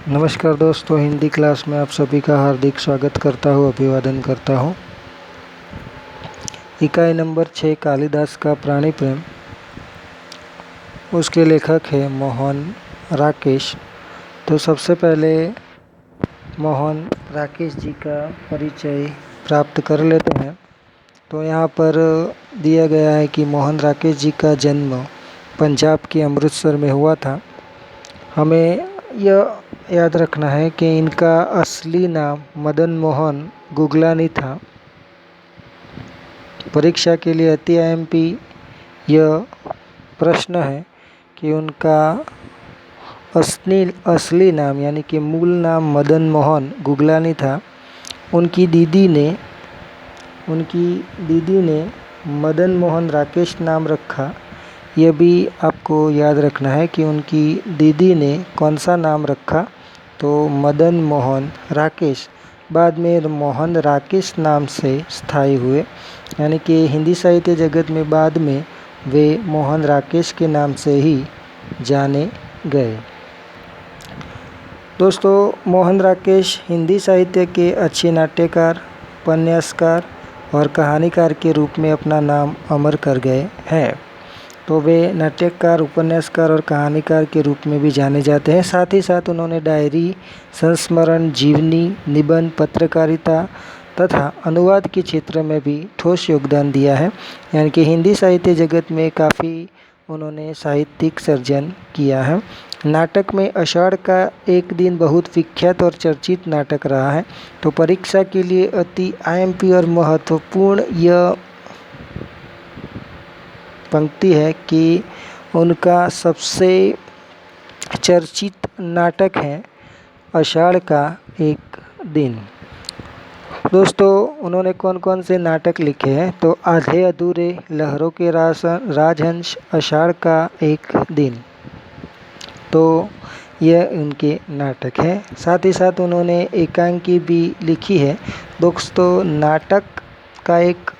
नमस्कार दोस्तों, हिंदी क्लास में आप सभी का हार्दिक स्वागत करता हूँ, अभिवादन करता हूँ। इकाई नंबर 6 कालिदास का प्राणी प्रेम। उसके लेखक है मोहन राकेश। तो सबसे पहले मोहन राकेश जी का परिचय प्राप्त कर लेते हैं। तो यहाँ पर दिया गया है कि मोहन राकेश जी का जन्म पंजाब के अमृतसर में हुआ था। हमें यह याद रखना है कि इनका असली नाम मदन मोहन गुगलानी था। परीक्षा के लिए अति IMP यह प्रश्न है कि उनका असली नाम यानी कि मूल नाम मदन मोहन गुगलानी था। उनकी दीदी ने मदन मोहन राकेश नाम रखा। यह भी आपको याद रखना है कि उनकी दीदी ने कौन सा नाम रखा। तो मदन मोहन राकेश बाद में मोहन राकेश नाम से स्थायी हुए, यानी कि हिंदी साहित्य जगत में बाद में वे मोहन राकेश के नाम से ही जाने गए। दोस्तों, मोहन राकेश हिंदी साहित्य के अच्छे नाट्यकार, उपन्यासकार और कहानीकार के रूप में अपना नाम अमर कर गए हैं। तो वे नाट्यकार, उपन्यासकार और कहानीकार के रूप में भी जाने जाते हैं। साथ ही साथ उन्होंने डायरी, संस्मरण, जीवनी, निबंध, पत्रकारिता तथा अनुवाद के क्षेत्र में भी ठोस योगदान दिया है। यानी कि हिंदी साहित्य जगत में काफ़ी उन्होंने साहित्यिक सर्जन किया है। नाटक में आषाढ़ का एक दिन बहुत विख्यात और चर्चित नाटक रहा है। तो परीक्षा के लिए अति IMP और महत्वपूर्ण यह पंक्ति है कि उनका सबसे चर्चित नाटक है आषाढ़ का एक दिन। दोस्तों, उन्होंने कौन कौन से नाटक लिखे हैं? तो आधे अधूरे, लहरों के राजहंस, आषाढ़ का एक दिन। तो यह उनके नाटक है। साथ ही साथ उन्होंने एकांकी भी लिखी है। दोस्तों, नाटक का एक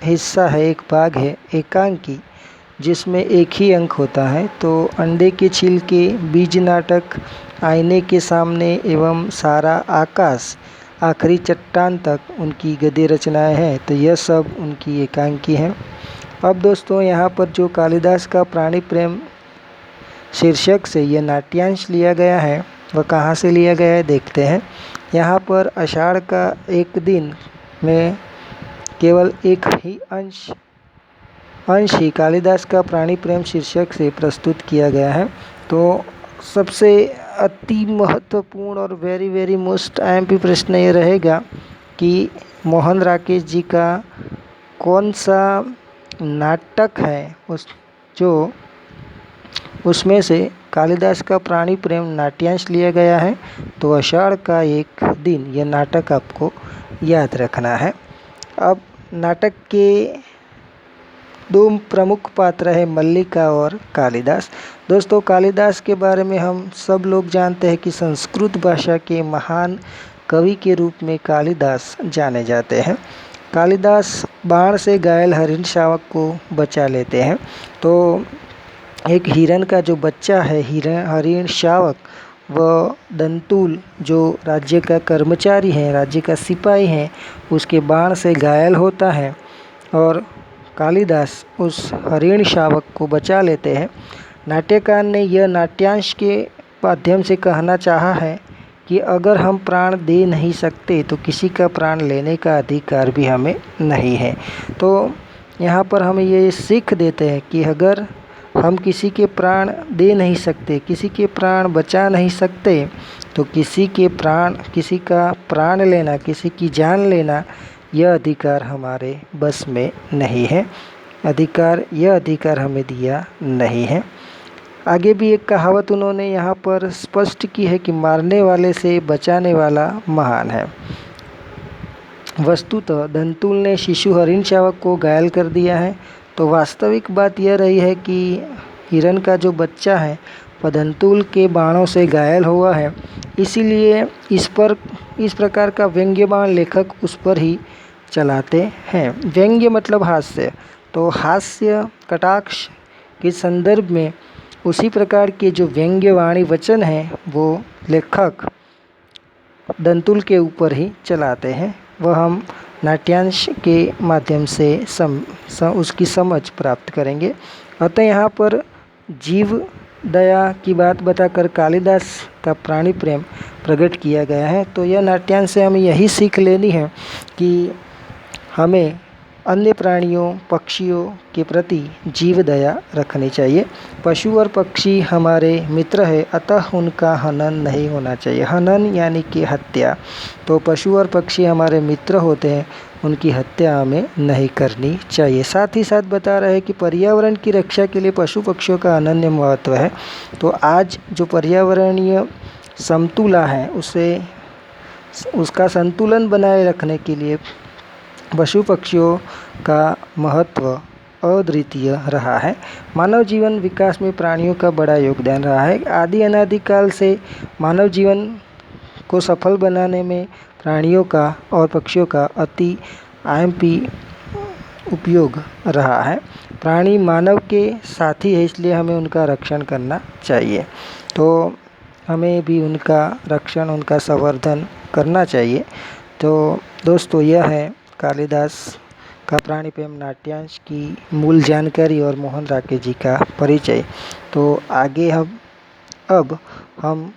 हिस्सा है, एक भाग है एकांकी, जिसमें एक ही अंक होता है। तो अंडे के छिलके, बीज नाटक, आईने के सामने एवं सारा आकाश, आखिरी चट्टान तक उनकी गद्य रचनाएं हैं। तो यह सब उनकी एकांकी हैं। अब दोस्तों, यहाँ पर जो कालिदास का प्राणी प्रेम शीर्षक से यह नाट्यांश लिया गया है, वह कहाँ से लिया गया है देखते हैं। यहाँ पर आषाढ़ का एक दिन में केवल एक ही अंश ही कालिदास का प्राणी प्रेम शीर्षक से प्रस्तुत किया गया है। तो सबसे अति महत्वपूर्ण और वेरी मोस्ट IMP प्रश्न ये रहेगा कि मोहन राकेश जी का कौन सा नाटक है उसमें से कालिदास का प्राणी प्रेम नाट्यांश लिया गया है। तो आषाढ़ का एक दिन, यह नाटक आपको याद रखना है। अब नाटक के दो प्रमुख पात्र है, मल्लिका और कालिदास। दोस्तों, कालिदास के बारे में हम सब लोग जानते हैं कि संस्कृत भाषा के महान कवि के रूप में कालिदास जाने जाते हैं। कालिदास बाण से घायल हरिण शावक को बचा लेते हैं। तो एक हिरण का जो बच्चा है, हरिण शावक, वह दंतुल जो राज्य का कर्मचारी है, राज्य का सिपाही है, उसके बाण से घायल होता है और कालिदास उस हरिण शावक को बचा लेते हैं। नाट्यकार ने यह नाट्यांश के माध्यम से कहना चाहा है कि अगर हम प्राण दे नहीं सकते तो किसी का प्राण लेने का अधिकार भी हमें नहीं है। तो यहाँ पर हमें ये सीख देते हैं कि अगर हम किसी के प्राण दे नहीं सकते, किसी के प्राण बचा नहीं सकते, तो किसी का प्राण लेना, किसी की जान लेना, यह अधिकार हमारे बस में नहीं है। यह अधिकार हमें दिया नहीं है। आगे भी एक कहावत उन्होंने यहाँ पर स्पष्ट की है कि मारने वाले से बचाने वाला महान है। वस्तुतः दंतुल ने शिशु हरिण शावक को घायल कर दिया है। तो वास्तविक बात यह रही है कि हिरण का जो बच्चा है वह दंतुल के बाणों से घायल हुआ है। इसीलिए इस प्रकार का व्यंग्य बाण लेखक उस पर ही चलाते हैं। व्यंग्य मतलब हास्य। तो हास्य कटाक्ष के संदर्भ में उसी प्रकार के जो व्यंग्यवाणी वचन हैं वो लेखक दंतुल के ऊपर ही चलाते हैं, वह हम नाट्यांश के माध्यम से उसकी समझ प्राप्त करेंगे। अतः यहाँ पर जीव दया की बात बताकर कालिदास का प्राणी प्रेम प्रकट किया गया है। तो यह नाट्यांश से हमें यही सीख लेनी है कि हमें अन्य प्राणियों पक्षियों के प्रति जीव दया रखनी चाहिए। पशु और पक्षी हमारे मित्र है, अतः उनका हनन नहीं होना चाहिए। हनन यानी कि हत्या। तो पशु और पक्षी हमारे मित्र होते हैं, उनकी हत्या हमें नहीं करनी चाहिए। साथ ही साथ बता रहे हैं कि पर्यावरण की रक्षा के लिए पशु पक्षियों का अनन्य महत्व है। तो आज जो पर्यावरणीय समतुला है उसका संतुलन बनाए रखने के लिए पशु पक्षियों का महत्व अद्वितीय रहा है। मानव जीवन विकास में प्राणियों का बड़ा योगदान रहा है। आदि अनादिकाल से मानव जीवन को सफल बनाने में प्राणियों का और पक्षियों का अति आयम्पी उपयोग रहा है। प्राणी मानव के साथी है, इसलिए हमें उनका रक्षण करना चाहिए। तो हमें भी उनका रक्षण उनका संवर्धन करना चाहिए। तो दोस्तों, यह है कालिदास का प्राणी प्रेम नाट्यांश की मूल जानकारी और मोहन राकेश जी का परिचय। तो आगे अब हम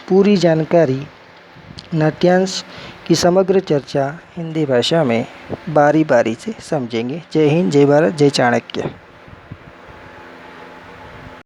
पूरी जानकारी नाट्यांश की समग्र चर्चा हिंदी भाषा में बारी बारी से समझेंगे। जय हिंद, जय भारत, जय चाणक्य।